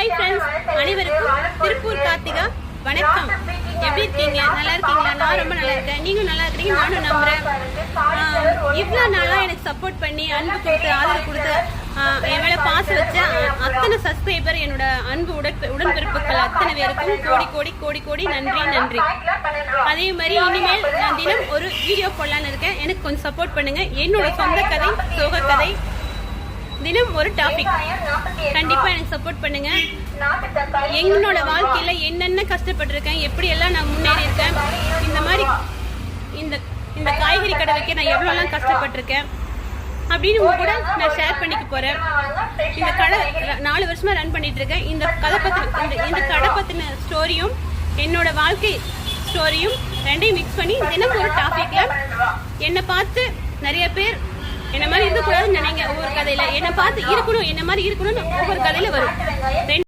Hi friends, அனைவருக்கும் திருப்பூர் கார்த்திகா வணக்கம். எப்படி இருக்கீங்க? நல்லா இருக்கீங்களா? நான் ரொம்ப நல்லா இருக்கேன். நீங்களும் நல்லா இருக்கீங்க நானும் நம்புறேன். இவ்வளோ நாளாக எனக்கு சப்போர்ட் பண்ணி அன்பு கொடுத்து ஆதரவு கொடுத்து என் மேலே பாசம் வச்ச அத்தனை சப்ஸ்கிரைபர், என்னோட அன்பு உடன்பிறப்புகள் அத்தனை பேருக்கும் கோடி கோடி கோடி கோடி நன்றி நன்றி. அதே மாதிரி இனிமேல் நான் தினம் ஒரு வீடியோ போடலான்னு இருக்கேன். எனக்கு கொஞ்சம் சப்போர்ட் பண்ணுங்க. என்னோட சொந்த கதை, சோக கதை, தினம் ஒரு டாபிக். கண்டிப்பா எனக்கு சப்போர்ட் பண்ணுங்க. என்னோட வாழ்க்கையில என்னென்ன கஷ்டப்பட்டிருக்கேன், எப்படி எல்லாம் நான் முன்னேறி இருக்கேன், இந்த மாதிரி இந்த காய்கறி கடை வைக்க நான் எவ்வளோலாம் கஷ்டப்பட்டிருக்கேன் அப்படின்னு உங்க கூட நான் ஷேர் பண்ணிக்க போறேன். இந்த கடை 4 வருஷமா ரன் பண்ணிட்டு இருக்கேன். இந்த கடை பத்தின ஸ்டோரியும் என்னோட வாழ்க்கை ஸ்டோரியும் ரெண்டையும் மிக்ஸ் பண்ணி தினம் ஒரு டாபிக்ல என்னை பார்த்து நிறைய பேர் என்ன மாதிரி இருக்கக்கூடாதுன்னு நினைங்க. ஒவ்வொரு கதையில என்னை பார்த்து இருக்கணும், என்ன மாதிரி இருக்கணும்னு ஒவ்வொரு கதையில வரும்.